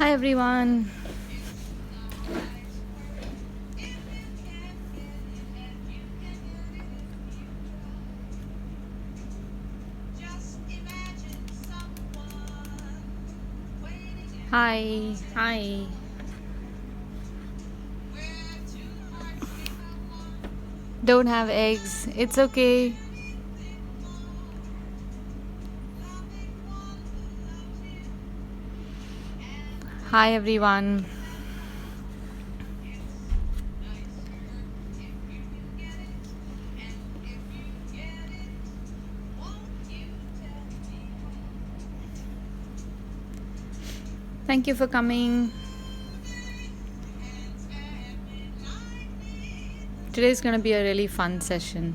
Hi everyone. Hi. Hi. Don't have eggs. It's okay. Hi everyone. Thank you for coming. Today's going to be a really fun session.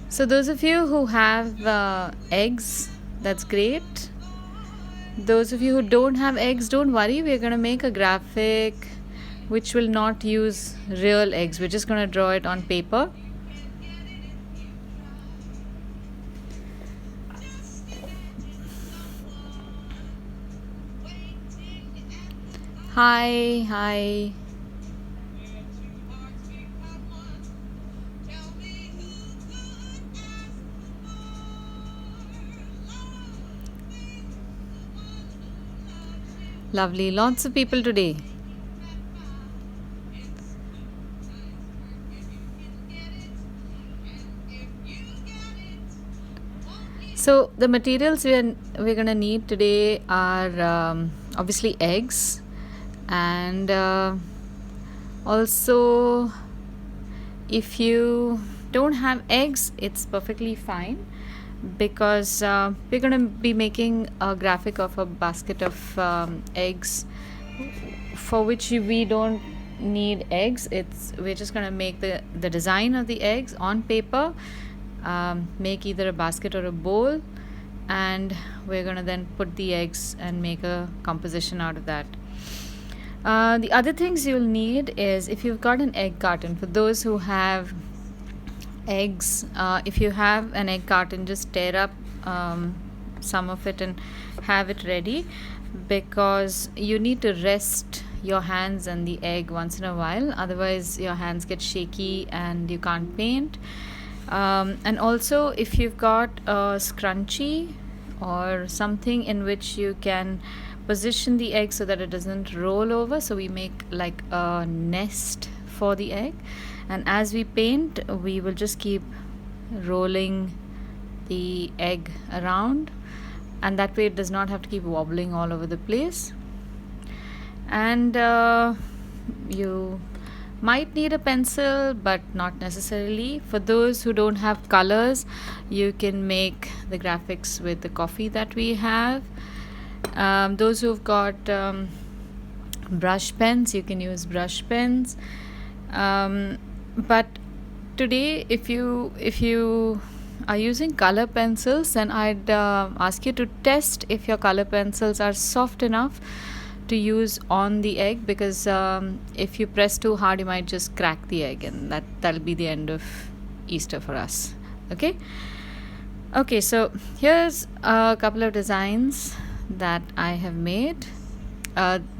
So, those of you who have eggs, that's great. Those of you who don't have eggs, don't worry. We're going to make a graphic which will not use real eggs. We're just going to draw it on paper. Hi. Hi. Lovely. Lots of people today. So the materials we're gonna need today are obviously eggs, and also if you don't have eggs, it's perfectly fine because we're gonna be making a graphic of a basket of eggs for which we don't need eggs. We're just gonna make the design of the eggs on paper, make either a basket or a bowl, and we're gonna then put the eggs and make a composition out of that. The other things you'll need is if you've got an egg carton. For those who have eggs, if you have an egg carton, just tear up some of it and have it ready, because you need to rest your hands and the egg once in a while, otherwise your hands get shaky and you can't paint. And also if you've got a scrunchie or something in which you can position the egg so that it doesn't roll over, so we make like a nest for the egg, and as we paint we will just keep rolling the egg around, and that way it does not have to keep wobbling all over the place. And you might need a pencil, but not necessarily. For those who don't have colors, you can make the graphics with the coffee that we have. Those who've got brush pens, you can use brush pens. But today, if you are using color pencils, then I'd ask you to test if your color pencils are soft enough to use on the egg, because if you press too hard, you might just crack the egg, and that'll be the end of Easter for us. Okay, so here's a couple of designs that I have made.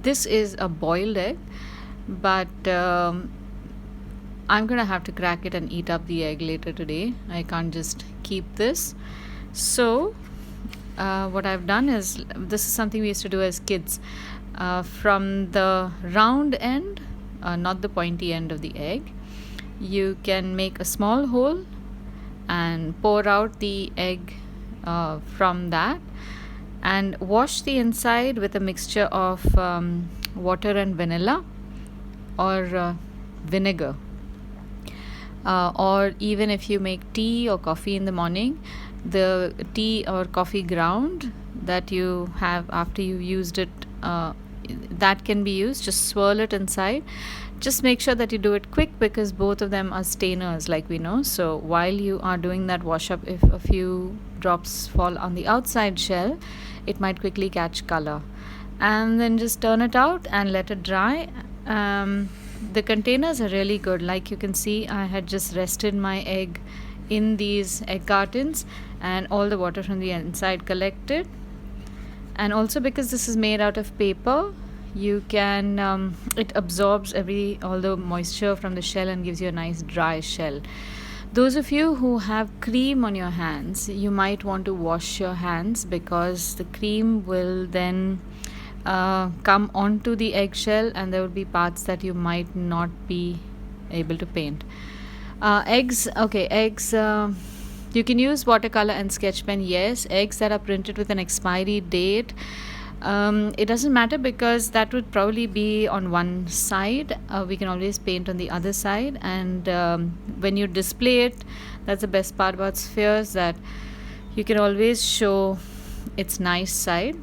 This is a boiled egg, but I'm gonna have to crack it and eat up the egg later today. I can't just keep this. So what I've done is, this is something we used to do as kids. From the round end, not the pointy end of the egg, you can make a small hole and pour out the egg from that, and wash the inside with a mixture of water and vanilla, or vinegar. Or even if you make tea or coffee in the morning, the tea or coffee ground that you have after you've used it, that can be used. Just swirl it inside. Just make sure that you do it quick, because both of them are stainers, like we know. So while you are doing that wash up, if a few drops fall on the outside shell, it might quickly catch color. And then just turn it out and let it dry. The containers are really good. Like you can see, I had just rested my egg in these egg cartons, and all the water from the inside collected. And also because this is made out of paper, you can it absorbs all the moisture from the shell and gives you a nice dry shell. Those of you who have cream on your hands, you might want to wash your hands, because the cream will then come onto the eggshell, and there will be parts that you might not be able to paint. Eggs, you can use watercolor and sketch pen. Yes, eggs that are printed with an expiry date, it doesn't matter, because that would probably be on one side. We can always paint on the other side, and when you display it, that's the best part about spheres, that you can always show its nice side,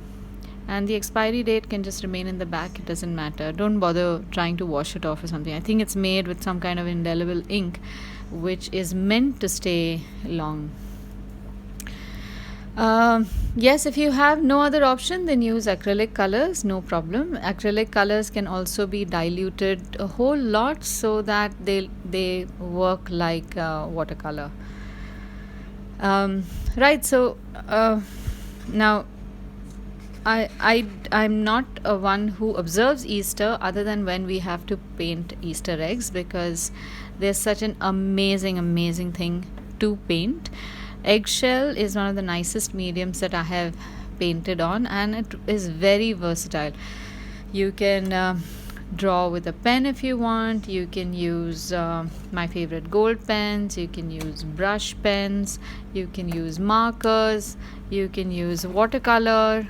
and the expiry date can just remain in the back. It doesn't matter. Don't bother trying to wash it off or something. I think it's made with some kind of indelible ink which is meant to stay long. Yes, if you have no other option, then use acrylic colors, no problem. Acrylic colors can also be diluted a whole lot so that they work like watercolor. Right, so now I'm not a one who observes Easter other than when we have to paint Easter eggs, because they're such an amazing thing to paint. Eggshell is one of the nicest mediums that I have painted on, and it is very versatile. You can draw with a pen if you want. You can use my favorite gold pens. You can use brush pens. You can use markers. You can use watercolor.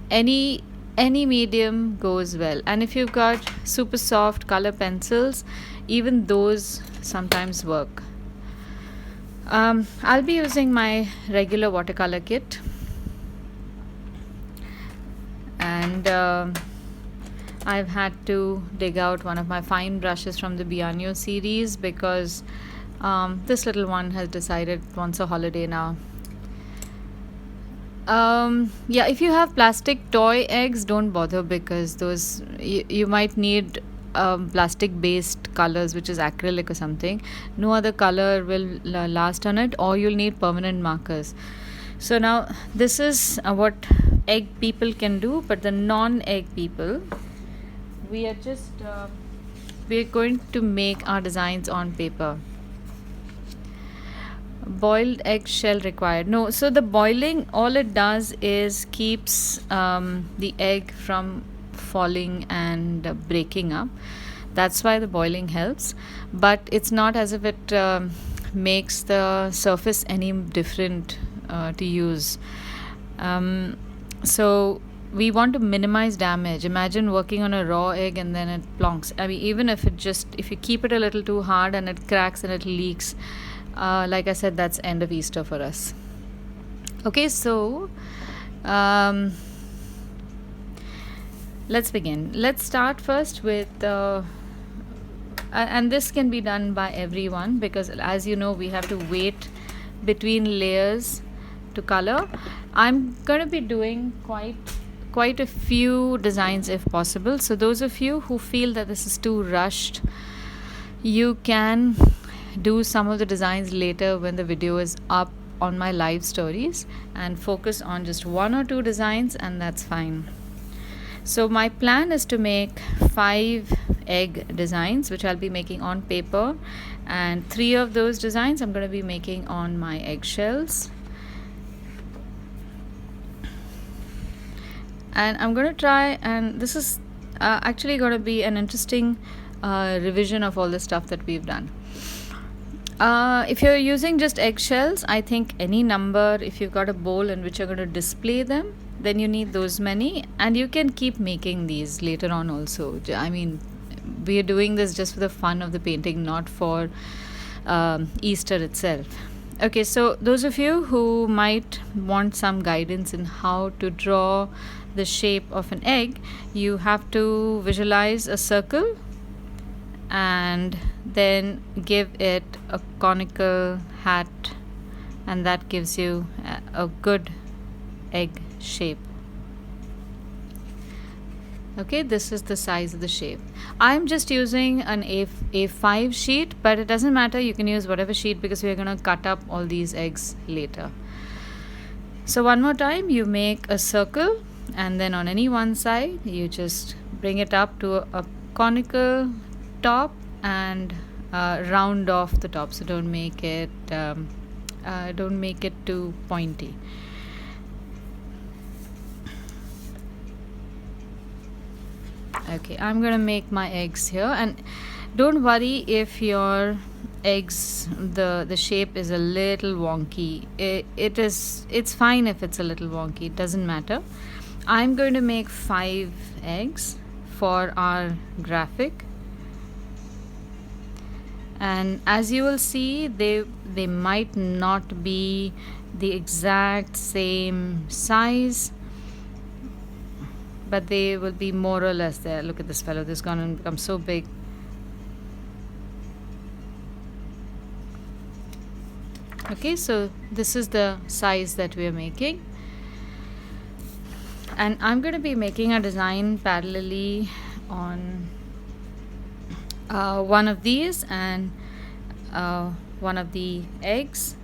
Any medium goes well. And if you've got super soft color pencils, even those sometimes work. I'll be using my regular watercolor kit, and I've had to dig out one of my fine brushes from the Bianio series, because this little one has decided it wants a holiday now. Yeah, if you have plastic toy eggs, don't bother, because those you might need plastic based colors, which is acrylic or something. No other color will last on it, or you'll need permanent markers. So now this is what egg people can do, but the non-egg people, we're going to make our designs on paper. Boiled egg shell required. No, so the boiling, all it does is keeps the egg from falling and breaking up. That's why the boiling helps, but it's not as if it makes the surface any different to use. So we want to minimize damage. Imagine working on a raw egg and then it plonks. I mean, even if you keep it a little too hard and it cracks and it leaks, like I said, that's end of Easter for us. Okay, so let's begin. Let's start first with and this can be done by everyone, because as you know, we have to wait between layers to color. I'm going to be doing quite a few designs if possible. So those of you who feel that this is too rushed, you can do some of the designs later when the video is up on my live stories, and focus on just one or two designs, and that's fine. So my plan is to make 5 egg designs, which I'll be making on paper, and 3 of those designs I'm going to be making on my eggshells. And I'm going to try, and this is actually going to be an interesting revision of all the stuff that we've done. If you're using just eggshells, I think any number, if you've got a bowl in which you're going to display them, then you need those many, and you can keep making these later on also. I mean, we are doing this just for the fun of the painting, not for Easter itself. Okay, so those of you who might want some guidance in how to draw the shape of an egg, you have to visualize a circle and then give it a conical hat, and that gives you a good egg shape. Okay, this is the size of the shape. I'm just using an A5 sheet, but it doesn't matter. You can use whatever sheet because we're going to cut up all these eggs later. So one more time, you make a circle, and then on any one side, you just bring it up to a conical top and round off the top. So don't make it too pointy. Okay, I'm gonna make my eggs here, and don't worry if your eggs the shape is a little wonky. It's fine if it's a little wonky, it doesn't matter. I'm going to make 5 eggs for our graphic, and as you will see, they might not be the exact same size, but they will be more or less there. Look at this fellow, this is going to become so big. Okay, so this is the size that we are making, and I'm going to be making a design parallelly on one of these and one of the eggs.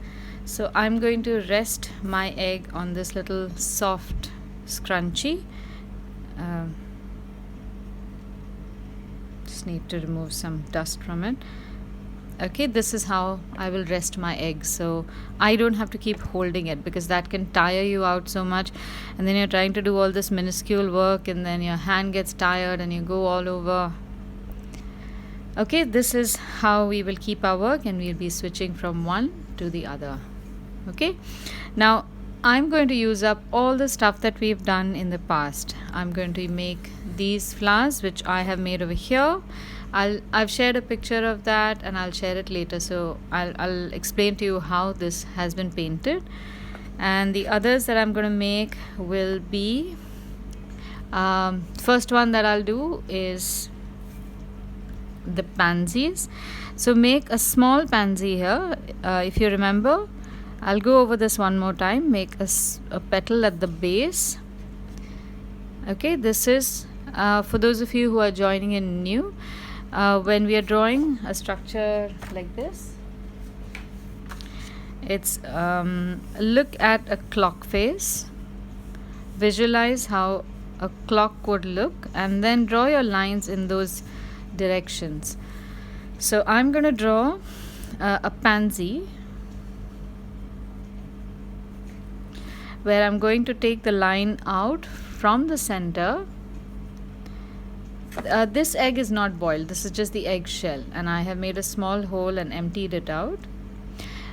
So I'm going to rest my egg on this little soft scrunchie. Just need to remove some dust from it. Okay, this is how I will rest my egg, so I don't have to keep holding it because that can tire you out so much, and then you're trying to do all this minuscule work and then your hand gets tired and you go all over. Okay, this is how we will keep our work, and we'll be switching from one to the other. Okay, now I'm going to use up all the stuff that we've done in the past. I'm going to make these flowers which I have made over here. I've shared a picture of that, and I'll share it later, so I'll explain to you how this has been painted. And the others that I'm going to make will be, first one that I'll do is the pansies. So make a small pansy here. If you remember, I'll go over this one more time. Make a petal at the base. Okay, this is for those of you who are joining in new. When we are drawing a structure like this, it's look at a clock face, visualize how a clock would look, and then draw your lines in those directions. So I'm going to draw a pansy where I'm going to take the line out from the center. This egg is not boiled, this is just the egg shell, and I have made a small hole and emptied it out.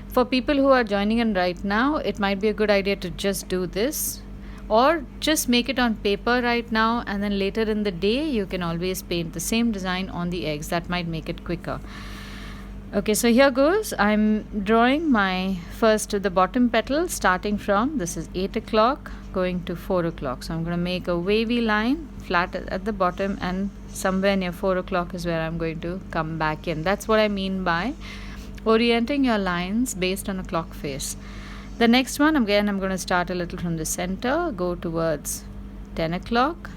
For people who are joining in right now, it might be a good idea to just do this, or just make it on paper right now, and then later in the day you can always paint the same design on the eggs. That might make it quicker. Okay, so here goes. I'm drawing my the bottom petal, starting from, this is 8 o'clock going to 4 o'clock. So I'm going to make a wavy line flat at the bottom, and somewhere near 4 o'clock is where I'm going to come back in. That's what I mean by orienting your lines based on a clock face. The next one, again, I'm going to start a little from the center, go towards 10 o'clock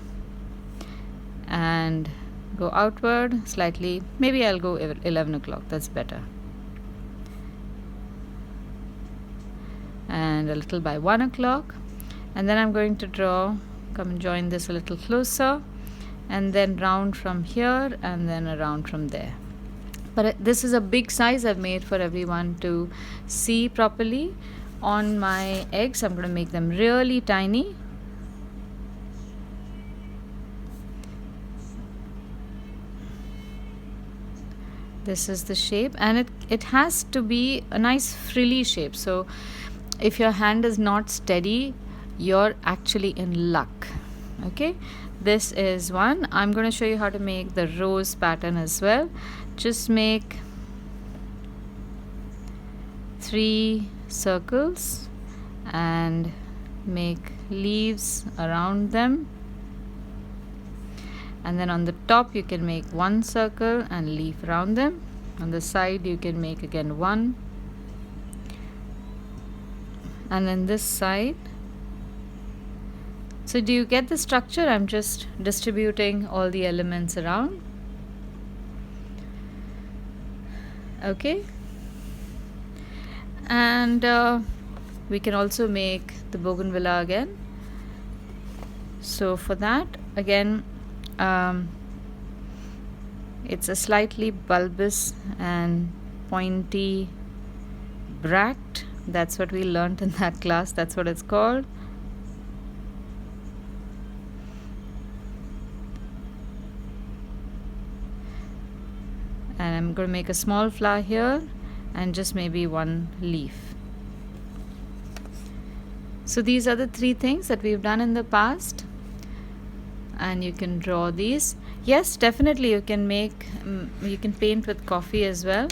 and go outward slightly. Maybe I'll go 11 o'clock, that's better. And a little by 1 o'clock. And then I'm going to draw, come and join this a little closer, and then round from here and then around from there. But this is a big size I've made for everyone to see properly. On my eggs, I'm going to make them really tiny. This is the shape, and it has to be a nice frilly shape. So if your hand is not steady, you're actually in luck. Okay, this is one. I'm going to show you how to make the rose pattern as well. Just make 3 circles and make leaves around them, and then on the top you can make 1 circle and leaf around them. On the side you can make again 1, and then this side So do you get the structure? I'm just distributing all the elements around. Okay. And we can also make the bougainvillea again. So for that, again, it's a slightly bulbous and pointy bract. That's what we learned in that class. That's what it's called. And I'm going to make a small flower here and just maybe one leaf. So these are the three things that we've done in the past, and you can draw these. Yes, definitely you can make, you can paint with coffee as well.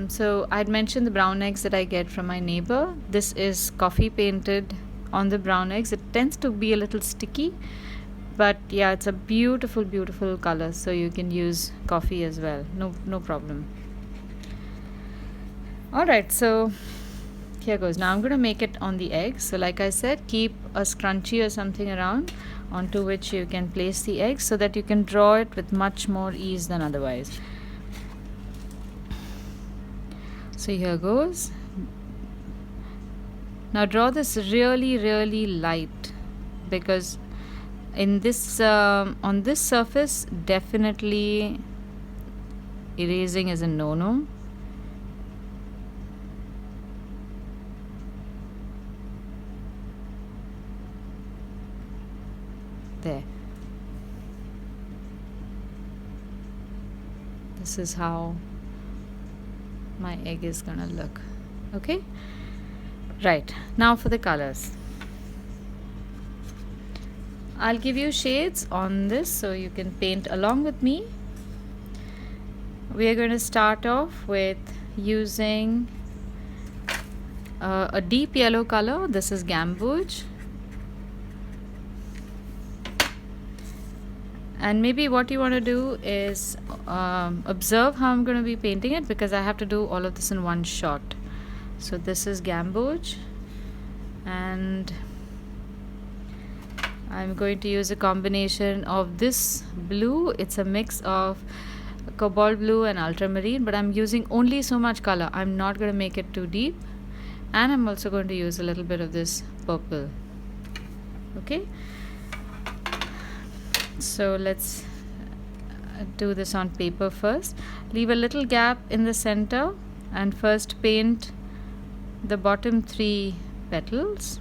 So I'd mentioned the brown eggs that I get from my neighbor. This is coffee painted on the brown eggs. It tends to be a little sticky, but yeah, it's a beautiful, beautiful color. So you can use coffee as well. No problem. All right, so here goes. Now I'm going to make it on the eggs. So like I said, keep a scrunchie or something around onto which you can place the eggs so that you can draw it with much more ease than otherwise. So here goes. Now draw this really, really light, because in this on this surface, definitely erasing is a no-no. There. This is how my egg is gonna look. Okay, right, now for the colors. I'll give you shades on this so you can paint along with me. We are going to start off with using a deep yellow color. This is gamboge. And maybe what you want to do is observe how I'm going to be painting it, because I have to do all of this in one shot. So this is gamboge, and I'm going to use a combination of this blue. It's a mix of cobalt blue and ultramarine, but I'm using only so much color. I'm not going to make it too deep, and I'm also going to use a little bit of this purple. Okay, so let's do this on paper first. Leave a little gap in the center and first paint the bottom 3 petals.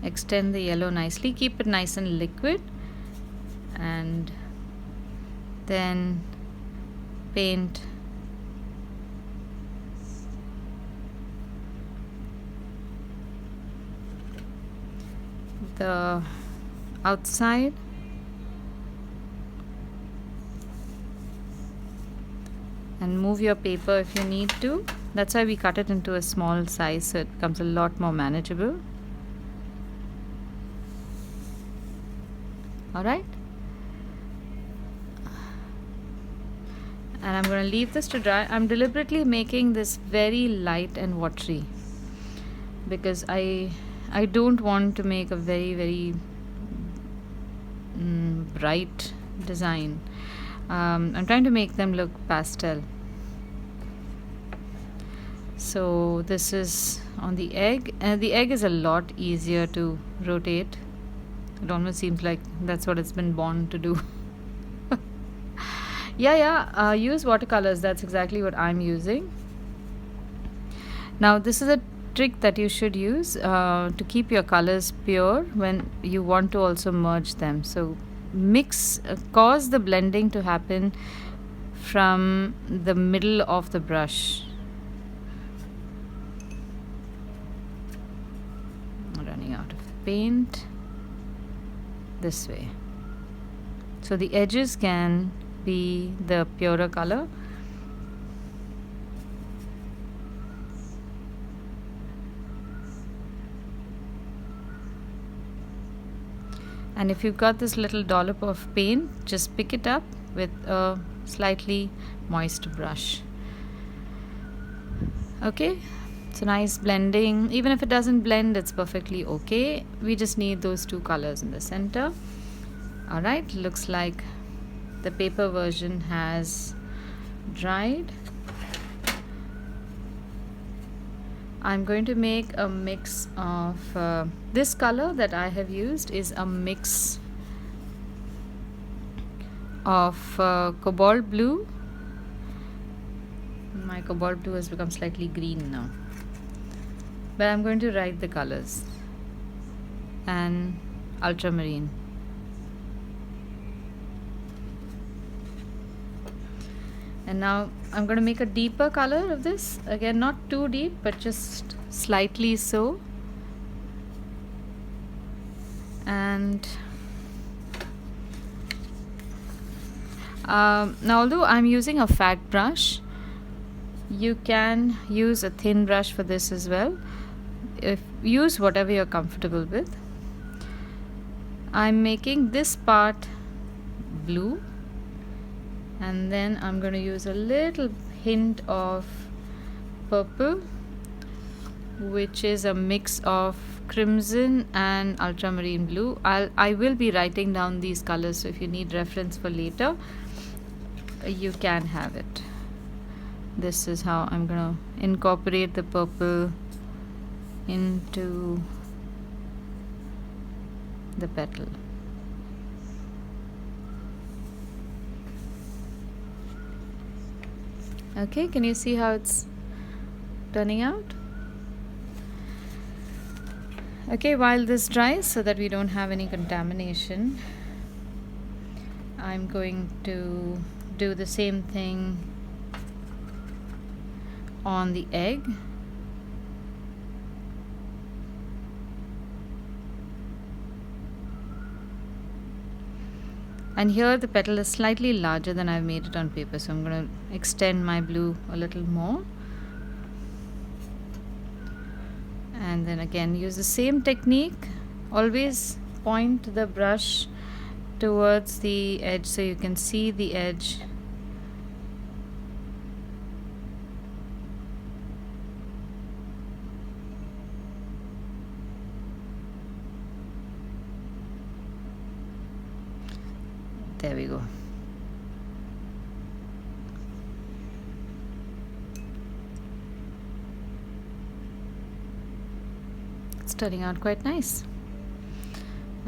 Extend the yellow nicely, keep it nice and liquid, and then paint the outside. And move your paper if you need to. That's why we cut it into a small size, so it becomes a lot more manageable. Alright, and I'm going to leave this to dry. I'm deliberately making this very light and watery because I don't want to make a very, very bright design. I'm trying to make them look pastel. So this is on the egg, and the egg is a lot easier to rotate. It almost seems like that's what it's been born to do. Use watercolors. That's exactly what I'm using. Now this is a trick that you should use to keep your colors pure when you want to also merge them. So cause the blending to happen from the middle of the brush. Running out of paint. This way, so the edges can be the purer color. And if you've got this little dollop of paint, just pick it up with a slightly moist brush. Okay, It's a nice blending. Even if it doesn't blend, it's perfectly okay. We just need those two colors in the center. Alright, looks like the paper version has dried. I'm going to make a mix of this color that I have used is a mix of cobalt blue. My cobalt blue has become slightly green now, but I'm going to write the colors, and ultramarine. And now I'm going to make a deeper color of this. Again, not too deep, but just slightly so. And now, although I'm using a fat brush, you can use a thin brush for this as well. Use whatever you're comfortable with. I'm making this part blue, and then I'm going to use a little hint of purple, which is a mix of crimson and ultramarine blue. I will be writing down these colors, so if you need reference for later, you can have it. This is how I'm going to incorporate the purple into the petal. Okay, can you see how it's turning out? Okay, while this dries, so that we don't have any contamination, I'm going to do the same thing on the egg. And here the petal is slightly larger than I've made it on paper, so I'm going to extend my blue a little more. And then again use the same technique. Always point the brush towards the edge so you can see the edge. There we go. It's turning out quite nice.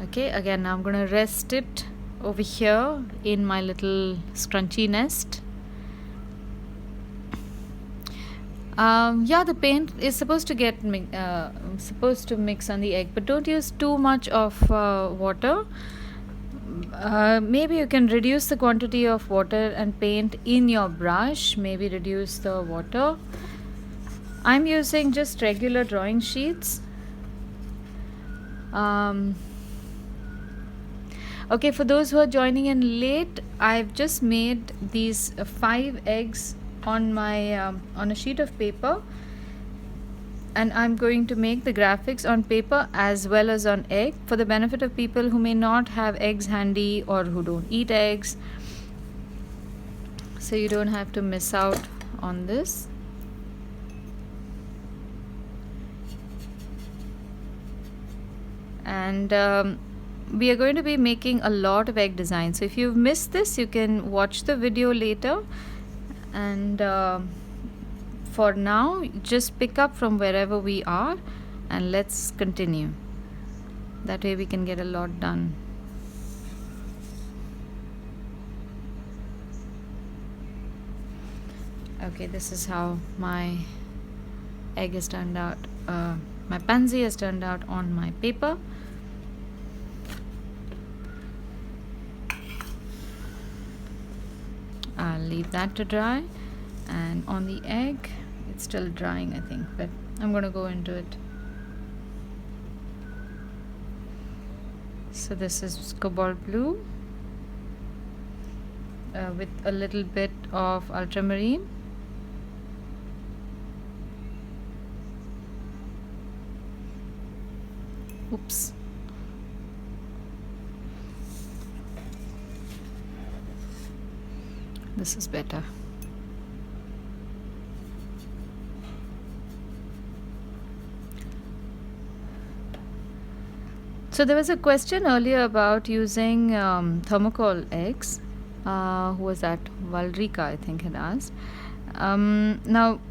Okay, again now I'm going to rest it over here in my little scrunchy nest. Yeah, the paint is supposed to get supposed to mix on the egg, but don't use too much of water. Maybe you can reduce the quantity of water and paint in your brush. Maybe reduce the water. I'm using just regular drawing sheets. Okay, for those who are joining in late, I've just made these 5 eggs on my on a sheet of paper, and I'm going to make the graphics on paper as well as on egg for the benefit of people who may not have eggs handy or who don't eat eggs, so you don't have to miss out on this. And we are going to be making a lot of egg designs, so if you've missed this, you can watch the video later. And for now, just pick up from wherever we are and let's continue. That way we can get a lot done. Okay, this is how my egg has turned out. My pansy has turned out on my paper. I'll leave that to dry, and on the egg it's still drying, I think, but I'm going to go into it. So this is cobalt blue with a little bit of ultramarine. Oops. This is better. So there was a question earlier about using thermocol eggs. Who was that? Valrika, I think, had asked. Now,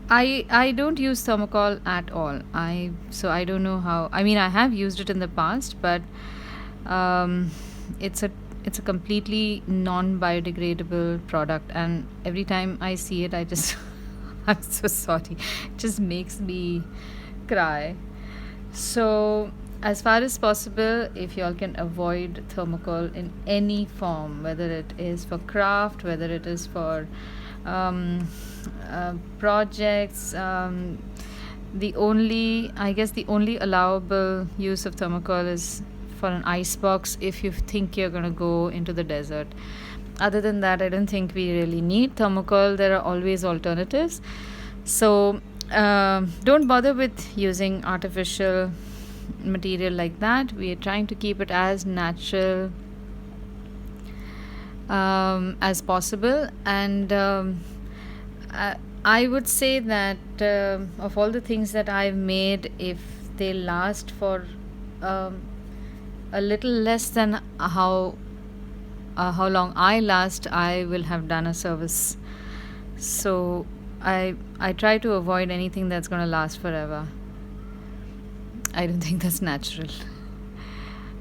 I don't use thermocol at all. I don't know how. I mean, I have used it in the past, but um, it's a it's a completely non-biodegradable product, and every time I see it, I just I'm so sorry. It just makes me cry. So, as far as possible, if y'all can avoid thermocol in any form, whether it is for craft, whether it is for um, projects, I guess, the only allowable use of thermocol is for an ice box if you think you're going to go into the desert. Other than that, I don't think we really need thermocol. There are always alternatives. So don't bother with using artificial material like that. We are trying to keep it as natural as possible. And I would say that of all the things that I've made, if they last for a little less than how long I last, I will have done a service. So I try to avoid anything that's going to last forever. I don't think that's natural.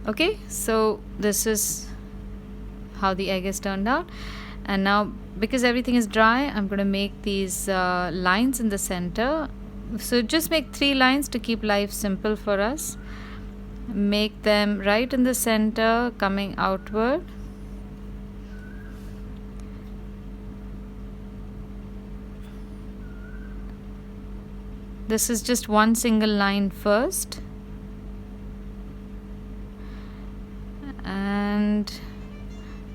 Okay, so this is how the egg is turned out. And now, because everything is dry, I'm going to make these lines in the center. So just make 3 lines to keep life simple for us. Make them right in the center, coming outward. This is just one single line first. And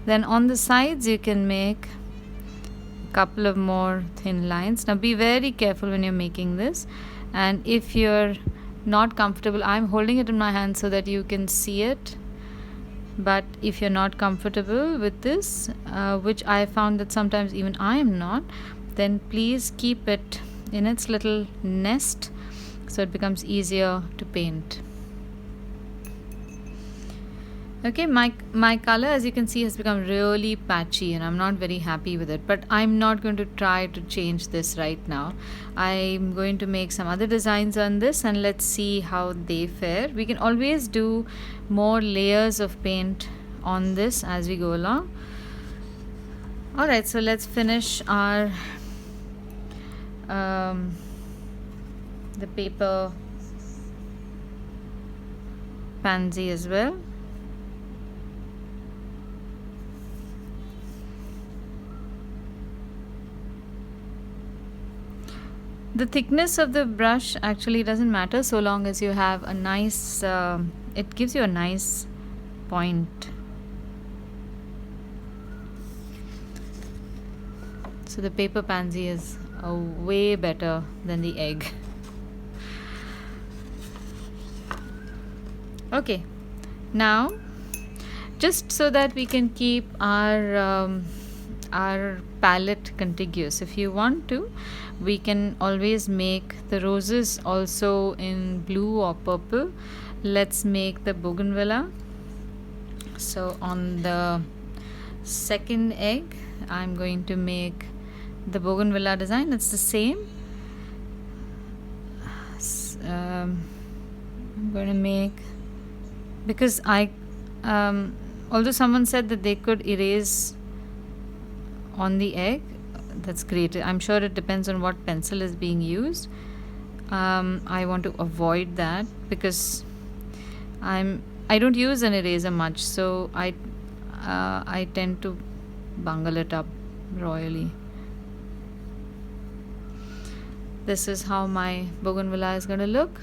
then on the sides you can make a couple of more thin lines. Now be very careful when you're making this, and if you're not comfortable, I'm holding it in my hand so that you can see it, but if you're not comfortable with this, which I found that sometimes even I am not, then please keep it in its little nest so it becomes easier to paint. Okay, my color, as you can see, has become really patchy and I'm not very happy with it, but I'm not going to try to change this right now. I'm going to make some other designs on this and let's see how they fare. We can always do more layers of paint on this as we go along. Alright, so let's finish our the paper pansy as well. The thickness of the brush actually doesn't matter so long as you have a nice, it gives you a nice point. So the paper pansy is way better than the egg. Okay, now just so that we can keep our palette contiguous, if you want to, we can always make the roses also in blue or purple. Let's make the bougainvillea. So on the second egg, I'm going to make the bougainvillea design. It's the same. I'm going to make, because although someone said that they could erase on the egg, that's great. I'm sure it depends on what pencil is being used. I want to avoid that because I don't use an eraser much, so I tend to bungle it up royally. This is how my bougainvillea is going to look,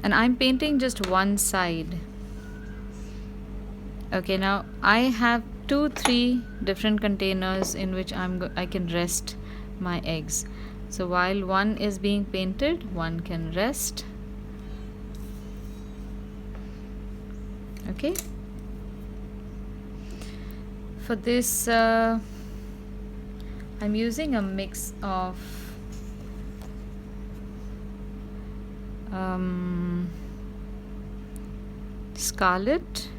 and I'm painting just one side. Okay, now I have 2-3 different containers in which I can rest my eggs. So while one is being painted, one can rest. Okay. For this, I'm using a mix of scarlet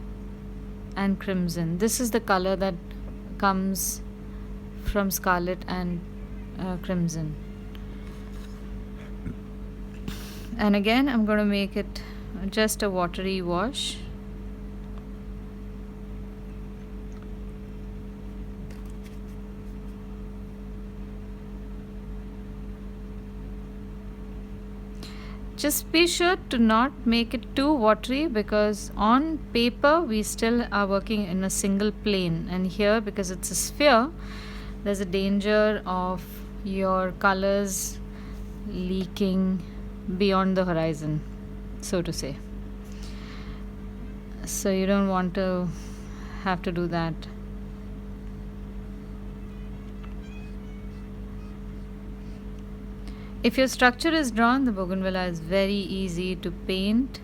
and crimson. This is the color that comes from scarlet and crimson. And again, I'm going to make it just a watery wash. Just be sure to not make it too watery, because on paper we still are working in a single plane, and here, because it's a sphere, there's a danger of your colors leaking beyond the horizon, so to say. So you don't want to have to do that. If your structure is drawn, the bougainvillea is very easy to paint.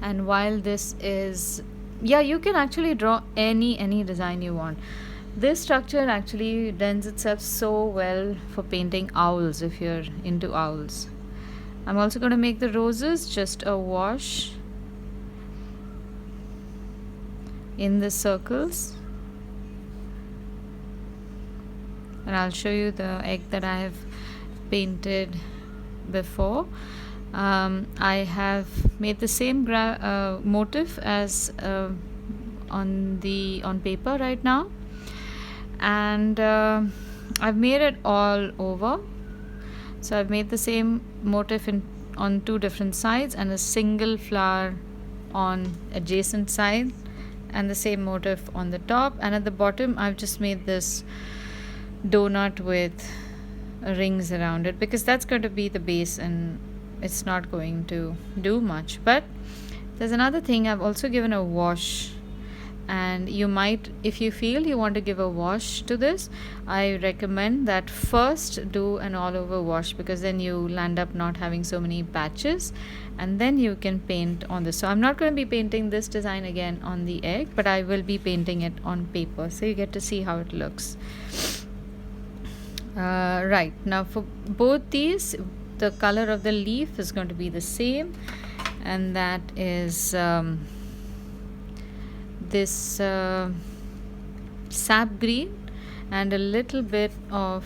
And while this is, yeah, you can actually draw any design you want. This structure actually lends itself so well for painting owls if you're into owls. I'm also going to make the roses just a wash in the circles. And I'll show you the egg that I have painted before. I have made the same motif as on paper right now, and I've made it all over. So I've made the same motif on two different sides, and a single flower on adjacent side, and the same motif on the top, and at the bottom I've just made this donut with rings around it, because that's going to be the base and it's not going to do much. But there's another thing, I've also given a wash, and you might, if you feel you want to give a wash to this, I recommend that first do an all over wash, because then you'll end up not having so many patches, and then you can paint on this. So I'm not going to be painting this design again on the egg, but I will be painting it on paper, so you get to see how it looks. Right, now for both these, the color of the leaf is going to be the same, and that is this sap green and a little bit of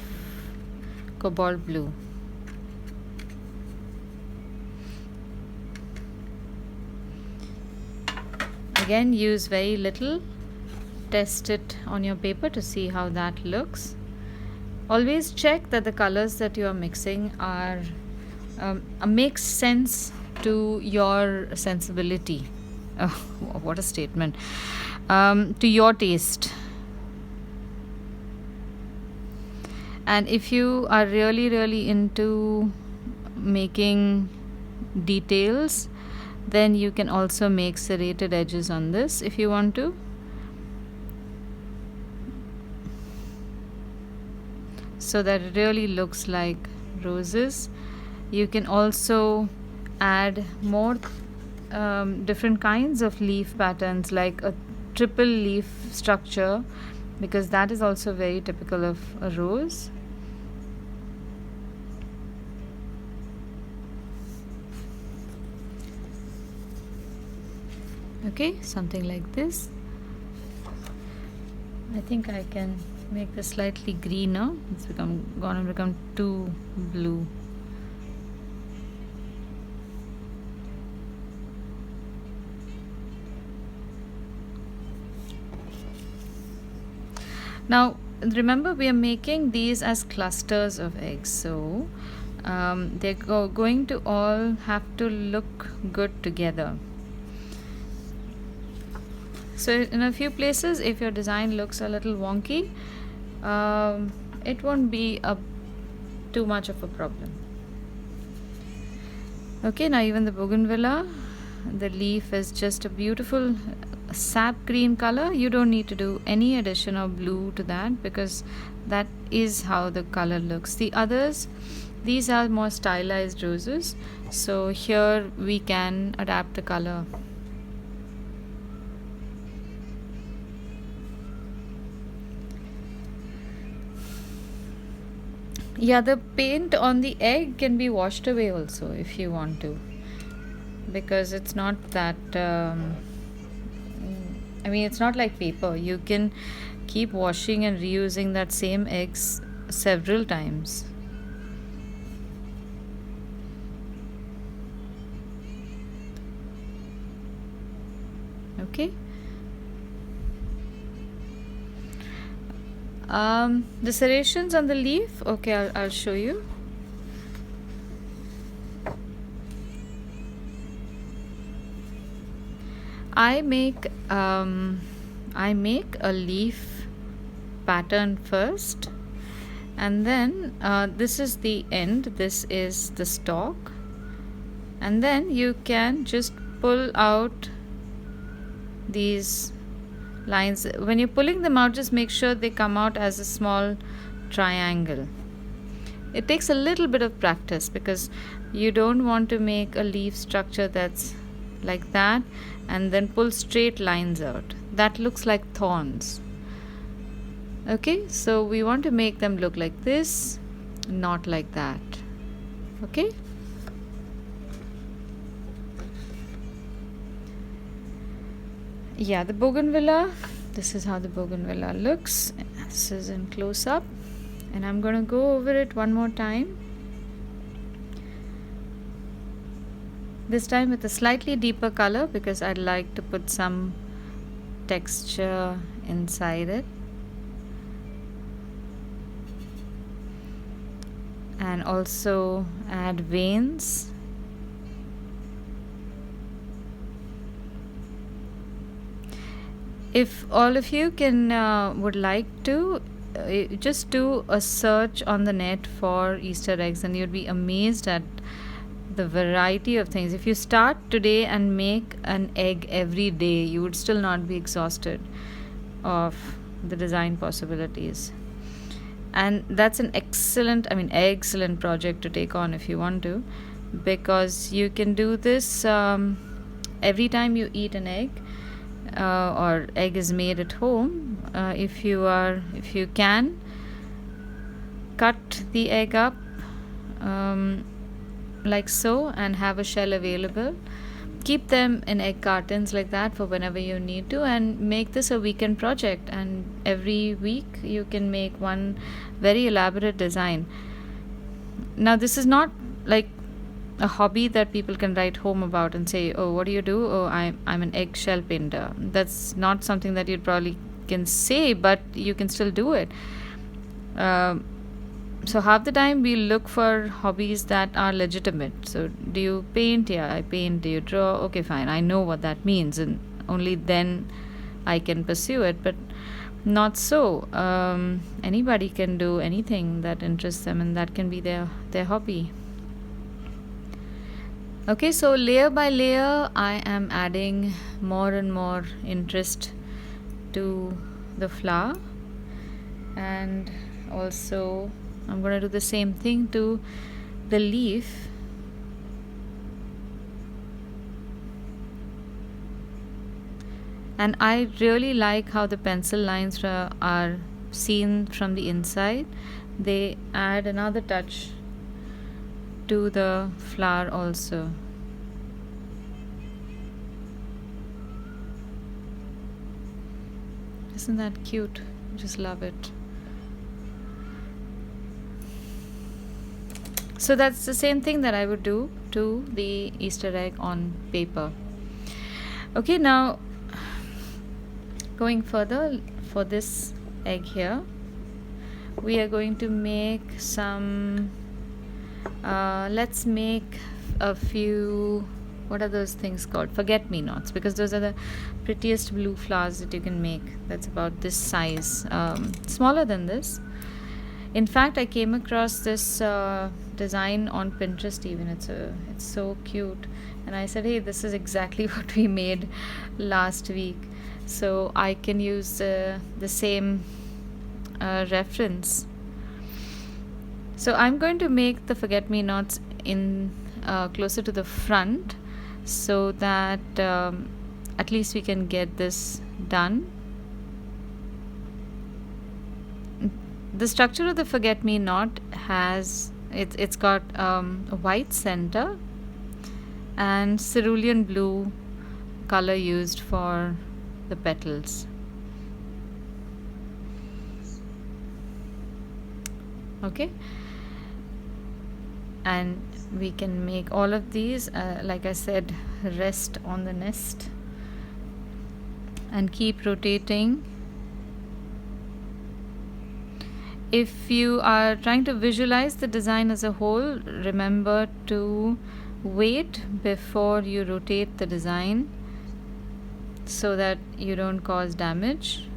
cobalt blue. Again, use very little, test it on your paper to see how that looks. Always check that the colors that you are mixing are makes sense to your sensibility. Oh, what a statement. To your taste. And if you are really into making details, then you can also make serrated edges on this if you want to. So that it really looks like roses. You can also add more different kinds of leaf patterns, like a triple leaf structure, because that is also very typical of a rose. Okay, something like this. I think I can make this slightly greener. It's gonna become too blue. Now remember, we are making these as clusters of eggs, so they're going to all have to look good together. So in a few places, if your design looks a little wonky, it won't be too much of a problem. Okay, now even the bougainvillea, the leaf is just a beautiful sap green color. You don't need to do any addition of blue to that, because that is how the color looks. The others, these are more stylized roses, so here we can adapt the color. Yeah, the paint on the egg can be washed away also if you want to, because it's not that. I mean, it's not like paper. You can keep washing and reusing that same eggs several times. Okay. The serrations on the leaf. Okay, I'll show you. I make a leaf pattern first, and then this is the end. This is the stalk, and then you can just pull out these lines. When you're pulling them out, just make sure they come out as a small triangle. It takes a little bit of practice because you don't want to make a leaf structure that's like that and then pull straight lines out. That looks like thorns. Okay, so we want to make them look like this, not like that. Okay. Yeah, the bougainvillea. This is how the bougainvillea looks. This is in close up, and I'm going to go over it one more time. This time with a slightly deeper color because I'd like to put some texture inside it. And also add veins. If all of you can would like to just do a search on the net for Easter eggs, and you'd be amazed at the variety of things. If you start today and make an egg every day, you would still not be exhausted of the design possibilities. And that's an excellent project to take on if you want to, because you can do this every time you eat an egg or egg is made at home. If you can cut the egg up like so and have a shell available, keep them in egg cartons like that for whenever you need to, and make this a weekend project, and every week you can make one very elaborate design. Now this is not like a hobby that people can write home about and say, oh, what do you do? Oh, I'm an eggshell painter. That's not something that you probably can say, but you can still do it. So half the time we look for hobbies that are legitimate. So do you paint? Yeah, I paint. Do you draw? Okay, fine, I know what that means, and only then I can pursue it. But not so. Anybody can do anything that interests them, and that can be their hobby. Okay, so layer by layer I am adding more and more interest to the flower, and also I'm going to do the same thing to the leaf. And I really like how the pencil lines are seen from the inside. They add another touch to the flower also. Isn't that cute? Just love it. So that's the same thing that I would do to the Easter egg on paper. Okay, now going further, for this egg here, we are going to make some let's make a few, what are those things called, forget-me-nots, because those are the prettiest blue flowers that you can make. That's about this size, smaller than this. In fact, I came across this design on Pinterest even. It's so cute, and I said, hey, this is exactly what we made last week, so I can use the same reference. So I'm going to make the forget-me-nots in closer to the front, so that at least we can get this done. the structure of the forget me not has it's got a white center and cerulean blue color used for the petals. Okay, and we can make all of these like I said, rest on the nest and keep rotating. If you are trying to visualize the design as a whole, remember to wait before you rotate the design so that you don't cause damage.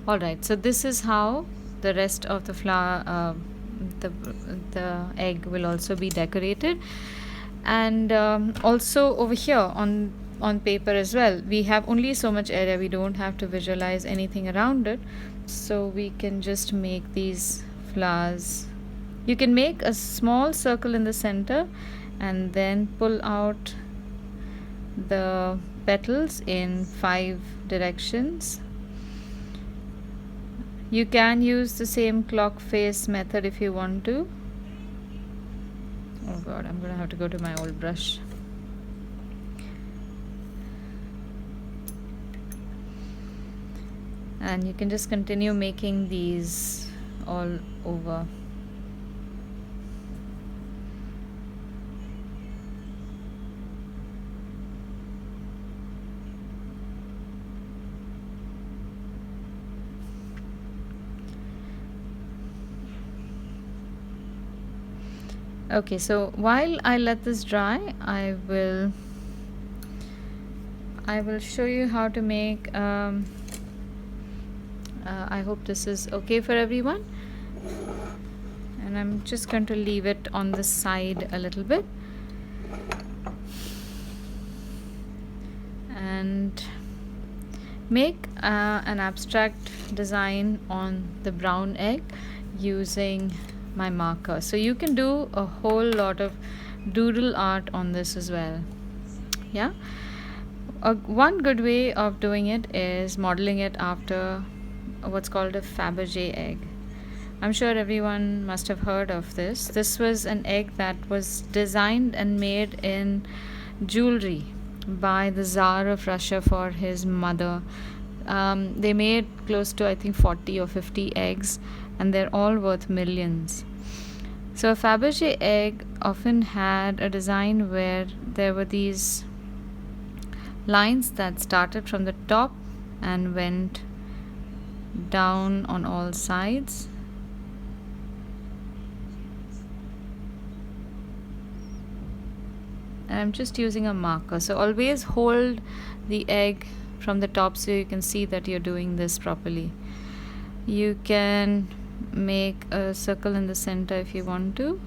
Alright, so this is how the rest of the flower, the egg will also be decorated. And also over here on paper as well, we have only so much area, we don't have to visualize anything around it, so we can just make these flowers. You can make a small circle in the center and then pull out the petals in 5 directions. You can use the same clock face method if you want to. Oh god, I'm gonna have to go to my old brush. And you can just continue making these all over. Okay, so while I let this dry, I will show you how to make I hope this is okay for everyone, and I'm just going to leave it on the side a little bit and make an abstract design on the brown egg using my marker. So you can do a whole lot of doodle art on this as well. Yeah, one good way of doing it is modeling it after what's called a Fabergé egg. I'm sure everyone must have heard of this. This was an egg that was designed and made in jewelry by the Tsar of Russia for his mother. They made close to I think 40 or 50 eggs, and they're all worth millions. So a Fabergé egg often had a design where there were these lines that started from the top and went down on all sides. And I'm just using a marker, so always hold the egg from the top so you can see that you're doing this properly. You can make a circle in the center if you want to.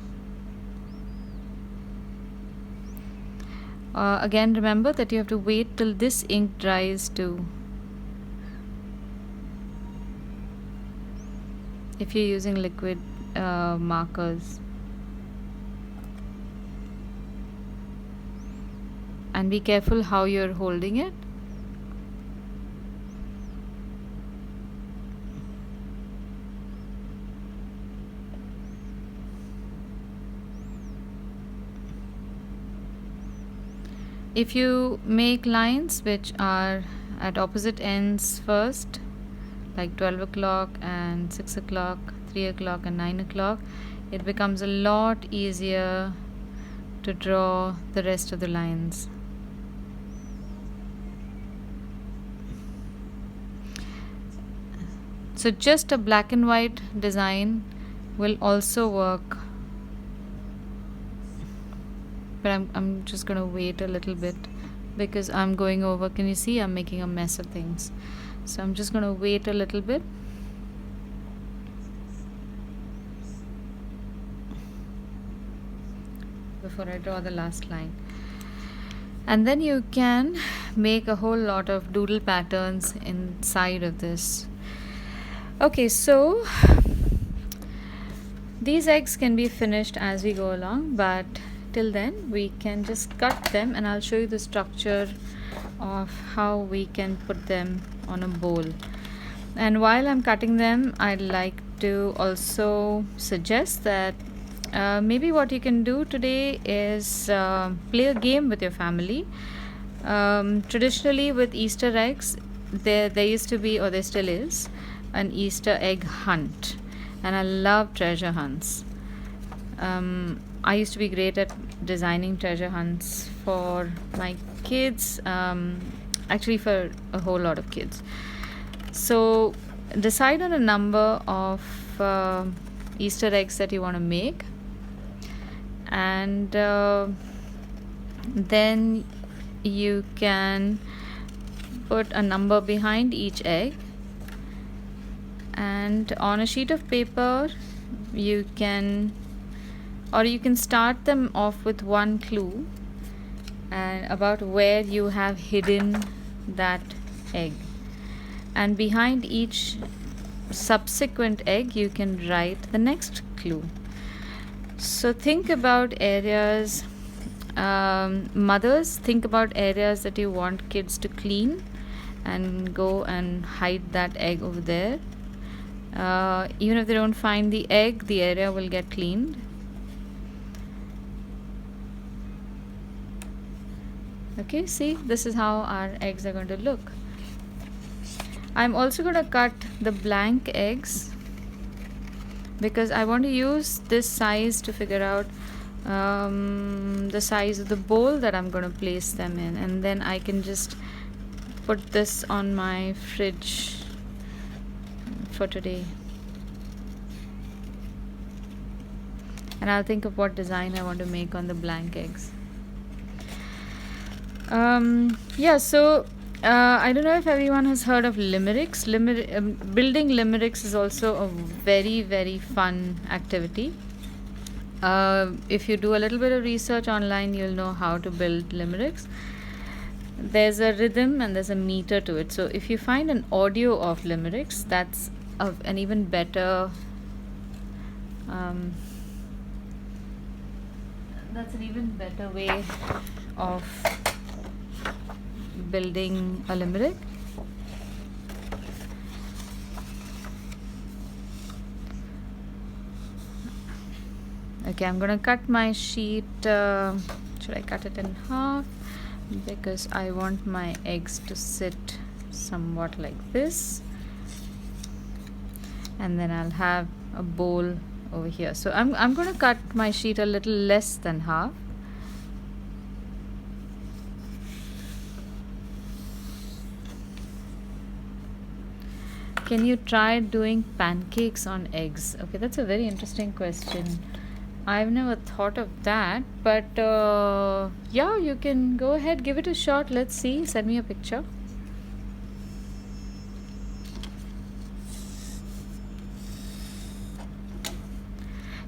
Again, remember that you have to wait till this ink dries too, if you're using liquid markers. And be careful how you're holding it. If you make lines which are at opposite ends first, like 12 o'clock and 6 o'clock, 3 o'clock and 9 o'clock, it becomes a lot easier to draw the rest of the lines. So just a black and white design will also work, but I'm just going to wait a little bit because I'm going over. Can you see I'm making a mess of things? So I'm just going to wait a little bit. Before I draw the last line. And then you can make a whole lot of doodle patterns inside of this. Okay, so these eggs can be finished as we go along, but till then we can just cut them and I'll show you the structure of how we can put them on a bowl. And while I'm cutting them, I'd like to also suggest that maybe what you can do today is play a game with your family. Traditionally, with Easter eggs, there used to be, or there still is, an Easter egg hunt, and I love treasure hunts. I used to be great at designing treasure hunts for my kids, actually, for a whole lot of kids. So, decide on a number of Easter eggs that you want to make, and then you can put a number behind each egg, and on a sheet of paper you can start them off with one clue and about where you have hidden that egg, and behind each subsequent egg you can write the next clue. So think about areas, mothers, think about areas that you want kids to clean and go and hide that egg over there. Even if they don't find the egg, the area will get cleaned. Okay, see, this is how our eggs are going to look. I'm also going to cut the blank eggs because I want to use this size to figure out the size of the bowl that I'm going to place them in, and then I can just put this on my fridge for today, and I'll think of what design I want to make on the blank eggs. So I don't know if everyone has heard of limericks. Building limericks is also a very, very fun activity. If you do a little bit of research online, you'll know how to build limericks. There's a rhythm and there's a meter to it. So if you find an audio of limericks, that's an even better way of building a limerick. Okay, I'm gonna cut my sheet. Should I cut it in half? Because I want my eggs to sit somewhat like this, and then I'll have a bowl over here. So I'm gonna cut my sheet a little less than half. Can you try doing pancakes on eggs? Okay, that's a very interesting question. I've never thought of that, but yeah, you can go ahead, give it a shot. Let's see. Send me a picture.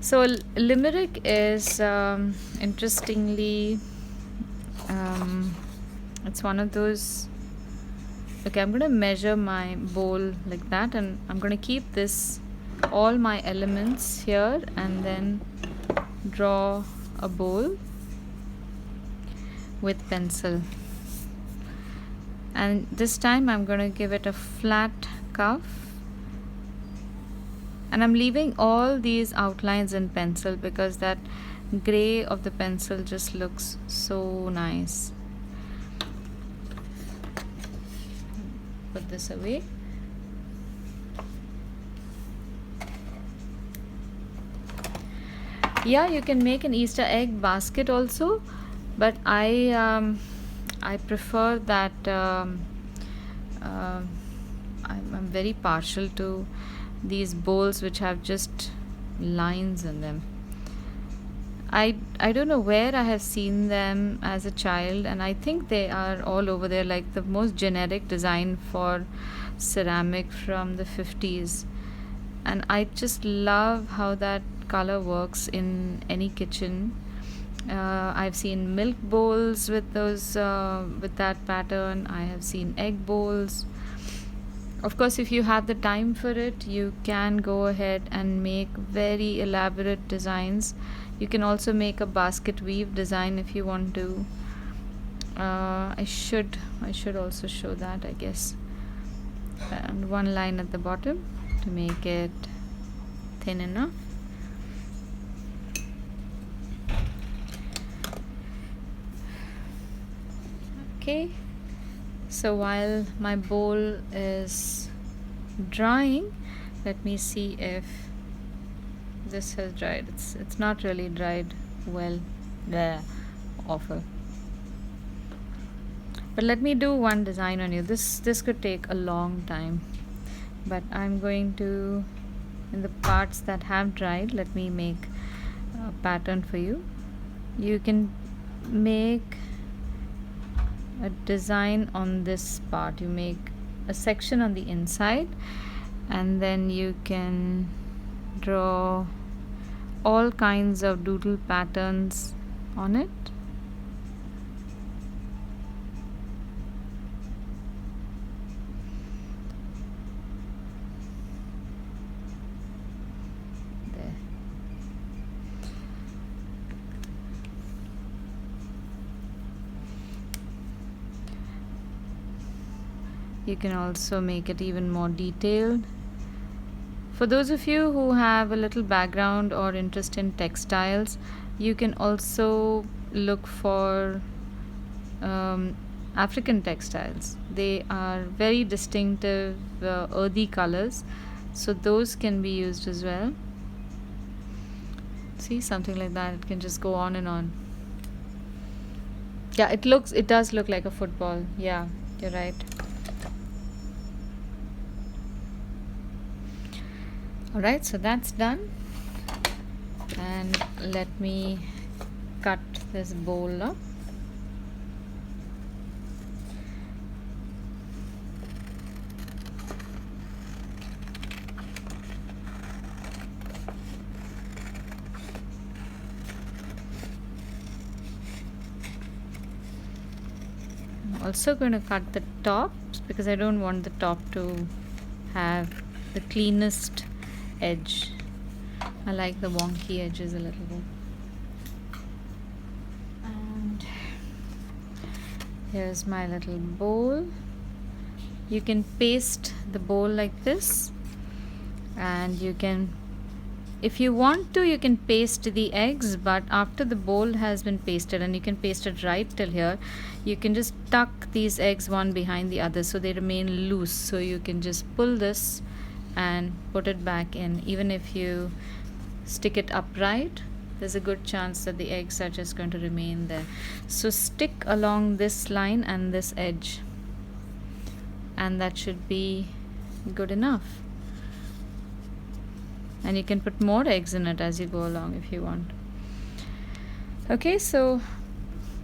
So, limerick is interestingly, it's one of those. Okay, I'm going to measure my bowl like that, and I'm going to keep all my elements here, and then draw a bowl with pencil. And this time I'm going to give it a flat cuff, and I'm leaving all these outlines in pencil because that gray of the pencil just looks so nice. Put this away. Yeah, you can make an Easter egg basket also, but I prefer that I'm very partial to these bowls which have just lines in them. I don't know where I have seen them as a child, and I think they are all over there, like the most generic design for ceramic from the 50s. And I just love how that color works in any kitchen. I've seen milk bowls with that pattern. I have seen egg bowls. Of course, if you have the time for it, you can go ahead and make very elaborate designs. You can also make a basket weave design if you want to. I should also show that, I guess. and one line at the bottom to make it thin enough. Okay, so while my bowl is drying, let me see if this has dried. It's not really dried well. There, awful. But let me do one design on you. This could take a long time, but I'm going to, in the parts that have dried, let me make a pattern for you. You can make a design on this part. You make a section on the inside, and then you can draw all kinds of doodle patterns on it. There. You can also make it even more detailed. For those of you who have a little background or interest in textiles, you can also look for African textiles. They are very distinctive, earthy colors, so those can be used as well. See, something like that. It can just go on and on. Yeah, it does look like a football. Yeah, you're right. Alright, so that's done, and let me cut this bowl up. I'm also going to cut the tops because I don't want the top to have the cleanest edge. I like the wonky edges a little bit. And here's my little bowl. You can paste the bowl like this, and you can, if you want to, you can paste the eggs, but after the bowl has been pasted, and you can paste it right till here, you can just tuck these eggs one behind the other so they remain loose. So you can just pull this and put it back in. Even if you stick it upright, there's a good chance that the eggs are just going to remain there. So stick along this line and this edge, and that should be good enough. And you can put more eggs in it as you go along if you want. Okay, so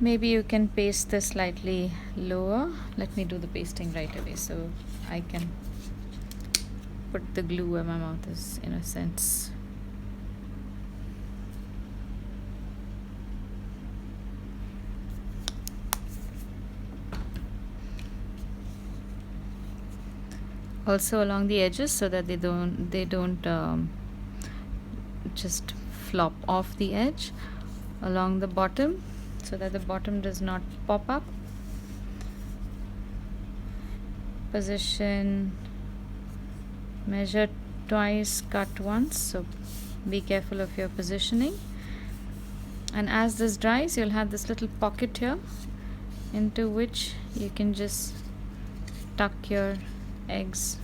maybe you can paste this slightly lower. Let me do the pasting right away so I can put the glue where my mouth is, in a sense. Also along the edges so that they don't just flop off the edge. Along the bottom so that the bottom does not pop up. Position, measure twice, cut once, so be careful of your positioning. And as this dries, you'll have this little pocket here into which you can just tuck your eggs,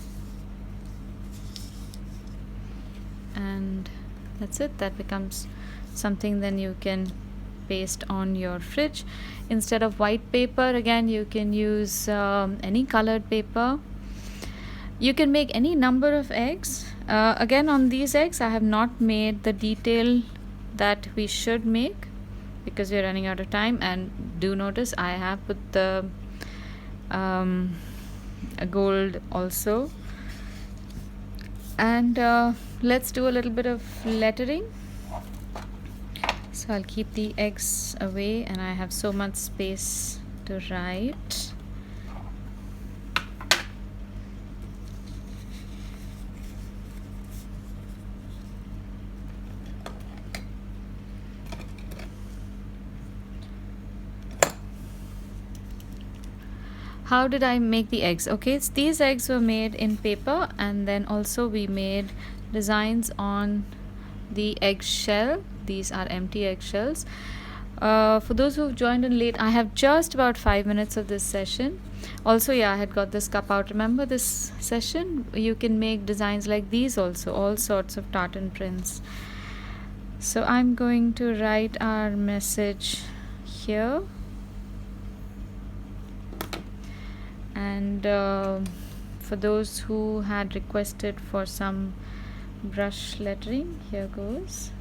and that's it. That becomes something then you can paste on your fridge. Instead of white paper, again, you can use any colored paper. You can make any number of eggs. Again, on these eggs, I have not made the detail that we should make because we're running out of time. And do notice I have put the gold also. And let's do a little bit of lettering. So I'll keep the eggs away, and I have so much space to write. How did I make the eggs? Okay, these eggs were made in paper, and then also we made designs on the eggshell. These are empty eggshells. For those who've joined in late, I have just about 5 minutes of this session. Also, yeah, I had got this cup out. Remember this session? You can make designs like these also, all sorts of tartan prints. So I'm going to write our message here. And for those who had requested for some brush lettering, here goes.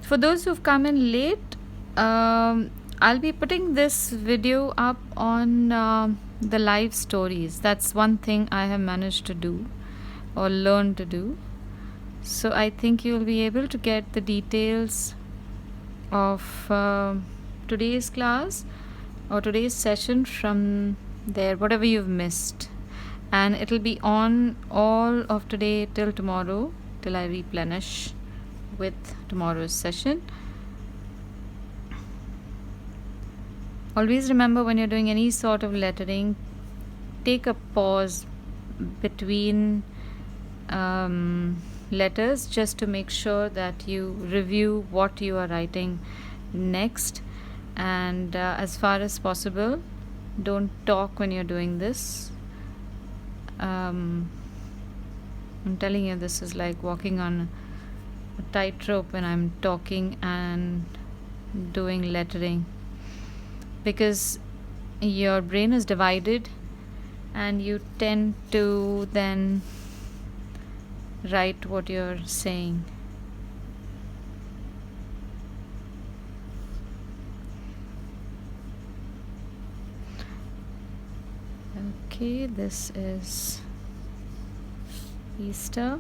For those who've come in late, I'll be putting this video up on the live stories. That's one thing I have managed to do or learn to do. So I think you'll be able to get the details of today's class or today's session from there, whatever you've missed. And it'll be on all of today till tomorrow, till I replenish with tomorrow's session. Always remember, when you're doing any sort of lettering, take a pause between letters just to make sure that you review what you are writing next. And as far as possible, don't talk when you're doing this. I'm telling you, this is like walking on a tightrope when I'm talking and doing lettering, because your brain is divided and you tend to then write what you're saying. Okay, this is Easter.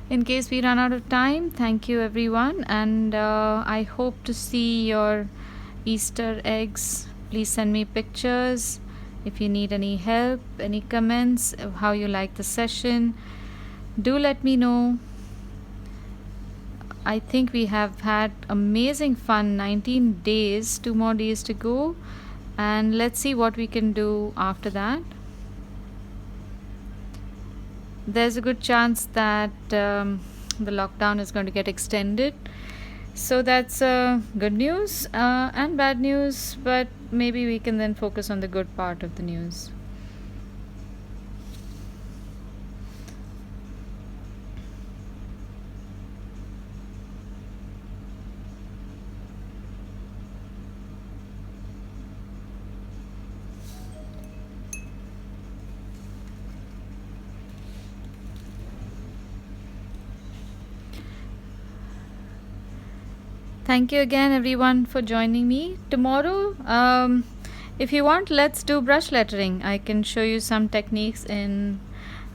In case we run out of time, thank you everyone, and I hope to see your Easter eggs. Please send me pictures if you need any help, any comments of how you like the session. Do let me know. I think we have had amazing fun. 19 days, 2 more days to go, and let's see what we can do after that. There's a good chance that the lockdown is going to get extended. So that's good news and bad news, but maybe we can then focus on the good part of the news. Thank you again everyone for joining me. Tomorrow, if you want, let's do brush lettering. I can show you some techniques in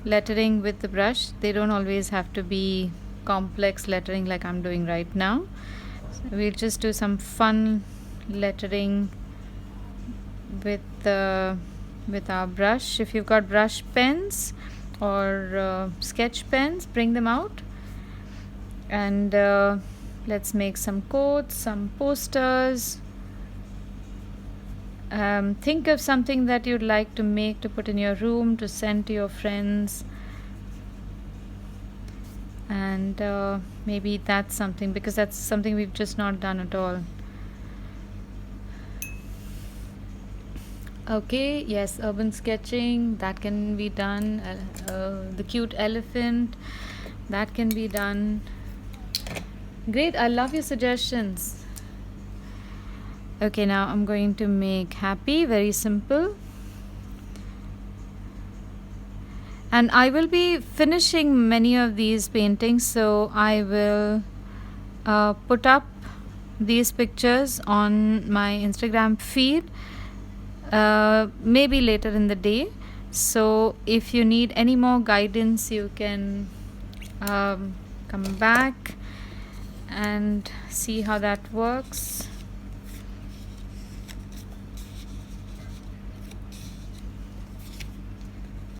lettering with the brush. They don't always have to be complex lettering like I'm doing right now. So we'll just do some fun lettering with our brush. If you've got brush pens or sketch pens, bring them out, and let's make some quotes, some posters. Think of something that you'd like to make to put in your room, to send to your friends, and maybe that's something, because that's something we've just not done at all. Okay, yes, urban sketching, that can be done. The cute elephant, that can be done. Great, I love your suggestions. Okay, now I'm going to make happy, very simple. And I will be finishing many of these paintings, so I will put up these pictures on my Instagram feed maybe later in the day. So if you need any more guidance, you can come back and see how that works.